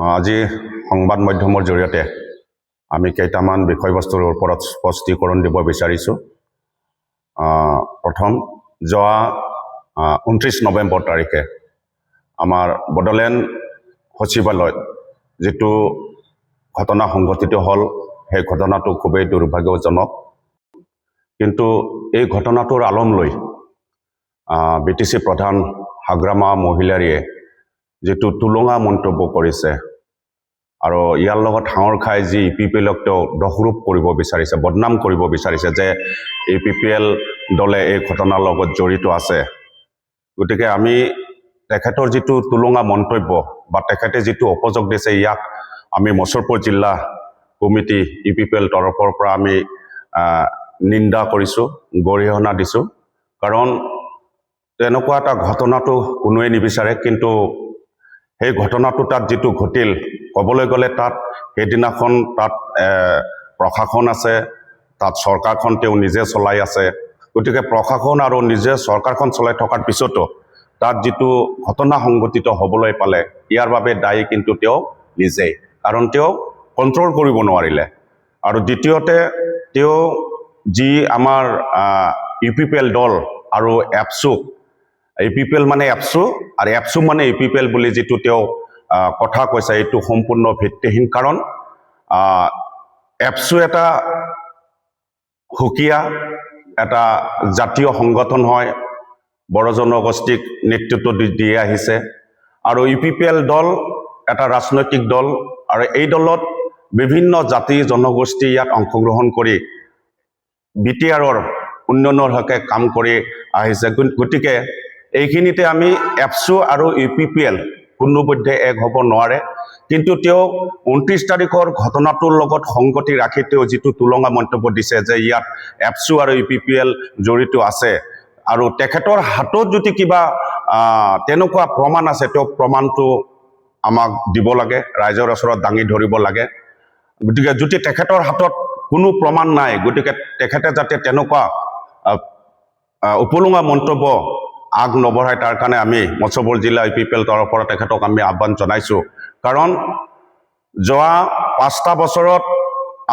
আজি সংবাদ মাধ্যমৰ জৰিয়তে আমি কেইটামান বিষয়বস্তুৰ ওপৰত স্পষ্টীকৰণ দিব বিচাৰিছোঁ। প্ৰথম, যোৱা 29 নৱেম্বৰ তাৰিখে আমাৰ বড়োলেণ্ড সচিবালয়ত যিটো ঘটনা সংঘটিত হ'ল, সেই ঘটনাটো খুবেই দুৰ্ভাগ্যজনক। কিন্তু এই ঘটনাটোৰ আলম লৈ BTC প্ৰধান হাগ্ৰামা মহিলাৰীয়ে যিটো তুলঙা মন্তব্য কৰিছে আৰু ইয়াৰ লগত হাঁৱৰ খাই যি EPPLক তেওঁ দোষাৰোপ কৰিব বিচাৰিছে, বদনাম কৰিব বিচাৰিছে যে EPPL দলে এই ঘটনাৰ লগত জড়িত আছে। গতিকে আমি তেখেতৰ যিটো তুলঙা মন্তব্য বা তেখেতে যিটো অপযোগ দিছে, ইয়াক আমি মছৰপুৰ জিলা কমিটি EPPL তৰফৰ পৰা আমি নিন্দা কৰিছোঁ, গৰিহণা দিছোঁ। কাৰণ তেনেকুৱা এটা ঘটনাটো কোনোৱে নিবিচাৰে, কিন্তু সেই ঘটনাটো তাত যিটো ঘটিল, ক'বলৈ গ'লে তাত সেইদিনাখন তাত প্ৰশাসন আছে, তাত চৰকাৰখন তেওঁ নিজে চলাই আছে। গতিকে প্ৰশাসন আৰু নিজে চৰকাৰখন চলাই থকাৰ পিছতো তাত যিটো ঘটনা সংঘটিত হ'বলৈ পালে, ইয়াৰ বাবে দায়ী কিন্তু তেওঁ নিজেই, কাৰণ তেওঁ কণ্ট্ৰল কৰিব নোৱাৰিলে। আৰু দ্বিতীয়তে তেওঁ যি আমাৰ EPPL দল আৰু এপছু, EPPL মানে এপছু আৰু এপছু মানে EPPL বুলি যিটো তেওঁ কথা কৈছে, এইটো সম্পূৰ্ণ ভিত্তিহীন। কাৰণ এপছু এটা সুকীয়া এটা জাতীয় সংগঠন হয়, বড়ো জনগোষ্ঠীক নেতৃত্ব দি আহিছে। আৰু EPPL দল এটা ৰাজনৈতিক দল, আৰু এই দলত বিভিন্ন জাতি জনগোষ্ঠী ইয়াত অংশগ্ৰহণ কৰি BTRৰ উন্নয়নৰ হকে কাম কৰি আহিছে। গতিকে এইখিনিতে আমি এপছু আৰু EPPL কোনোপধ্যে এক হ'ব নোৱাৰে। কিন্তু তেওঁ 29 তাৰিখৰ ঘটনাটোৰ লগত সংগতি ৰাখি তেওঁ যিটো তুলঙা মন্তব্য দিছে যে ইয়াত এপছু আৰু EPPL জড়িত আছে, আৰু তেখেতৰ হাতত যদি কিবা তেনেকুৱা প্ৰমাণ আছে, তেওঁ প্ৰমাণটো আমাক দিব লাগে, ৰাইজৰ ওচৰত দাঙি ধৰিব লাগে। গতিকে যদি তেখেতৰ হাতত কোনো প্ৰমাণ নাই, গতিকে তেখেতে যাতে তেনেকুৱা উপলুঙা মন্তব্য আগ নবঢ়ায়, তাৰ কাৰণে আমি মছৰপুৰ জিলা EPPL তৰফৰ পৰা তেখেতক আমি আহ্বান জনাইছোঁ। কাৰণ যোৱা 5টা বছৰত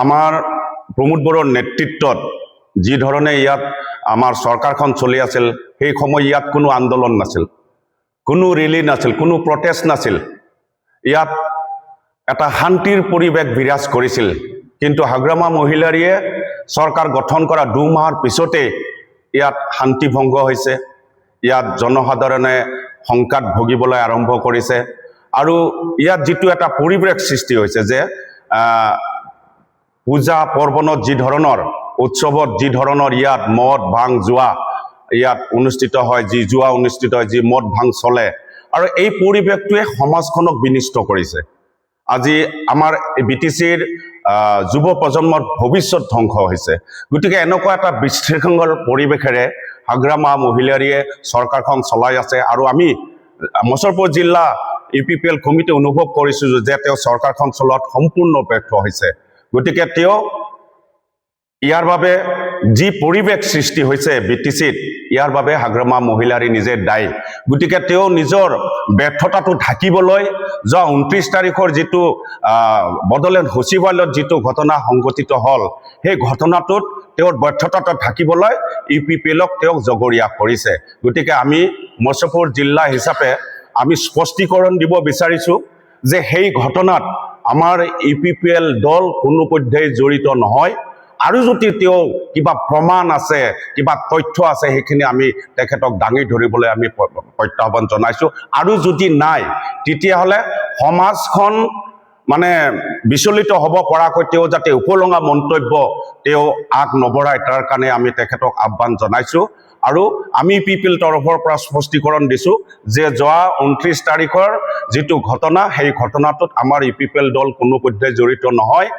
আমাৰ প্ৰমোদ বড়োৰ নেতৃত্বত যি ধৰণে ইয়াত আমাৰ চৰকাৰখন চলি আছিল, সেই সময় ইয়াত কোনো আন্দোলন নাছিল, কোনো ৰেলী নাছিল, কোনো প্ৰটেষ্ট নাছিল। ইয়াত এটা শান্তিৰ পৰিৱেশ বিৰাজ কৰিছিল। কিন্তু হাগ্ৰামা মহিলাৰীয়ে চৰকাৰ গঠন কৰা 2 মাহৰ পিছতে ইয়াত শান্তি ভংগ হৈছে, ইয়াত জনসাধাৰণে শংকাত ভুগিবলৈ আৰম্ভ কৰিছে। আৰু ইয়াত যিটো এটা পৰিৱেশ সৃষ্টি হৈছে যে পূজা পৰ্বণত যি ধৰণৰ, উৎসৱত যি ধৰণৰ ইয়াত মদ ভাং জুৱা ইয়াত অনুষ্ঠিত হয়, যি জুৱা অনুষ্ঠিত হয়, যি মদ ভাং চলে, আৰু এই পৰিৱেশটোৱে সমাজখনক বিনিষ্ট কৰিছে। আজি আমাৰ BTCৰ যুৱ প্ৰজন্মৰ ভৱিষ্যত ধ্বংস হৈছে। গতিকে এনেকুৱা এটা বিশৃংখল পৰিৱেশেৰে হাগ্ৰামা মহিলাৰীয়ে চৰকাৰখন চলাই আছে, আৰু আমি মছৰপুৰ জিলা EPPL কমিটি অনুভৱ কৰিছোঁ যে তেওঁ চৰকাৰখন চলোৱাত সম্পূৰ্ণ ব্যৰ্থ হৈছে। গতিকে তেওঁ ইয়াৰ বাবে যি পৰিৱেশ সৃষ্টি হৈছে BTCত, ইয়াৰ বাবে হাগ্ৰামা মহিলাৰী নিজে দায়ী। গতিকে তেওঁ নিজৰ ব্যৰ্থতাটো ঢাকিবলৈ যোৱা 29 তাৰিখৰ যিটো বড়োলেণ্ড সচিবালয়ত যিটো ঘটনা সংঘটিত হ'ল, সেই ঘটনাটোত তেওঁৰ ব্যৰ্থতাটো ঢাকিবলৈ EPPLক তেওঁক জগৰীয়া কৰিছে। গতিকে আমি মছৰপুৰ জিলা হিচাপে আমি স্পষ্টীকৰণ দিব বিচাৰিছোঁ যে সেই ঘটনাত আমাৰ EPPL দল কোনোপধ্যেই জড়িত নহয়। আৰু যদি তেওঁ কিবা প্ৰমাণ আছে, কিবা তথ্য আছে, সেইখিনি আমি তেখেতক দাঙি ধৰিবলৈ আমি প্ৰত্যাহ্বান জনাইছোঁ। আৰু যদি নাই, তেতিয়াহ'লে সমাজখন মানে বিচলিত হ'ব পৰাকৈ তেওঁ যাতে উপলুঙা মন্তব্য তেওঁ আগ নবঢ়ায়, তাৰ কাৰণে আমি তেখেতক আহ্বান জনাইছোঁ। আৰু আমি EPPL তৰফৰ পৰা স্পষ্টীকৰণ দিছোঁ যে যোৱা 29 তাৰিখৰ যিটো ঘটনা, সেই ঘটনাটোত আমাৰ EPPL দল কোনোপধ্যে জড়িত নহয়।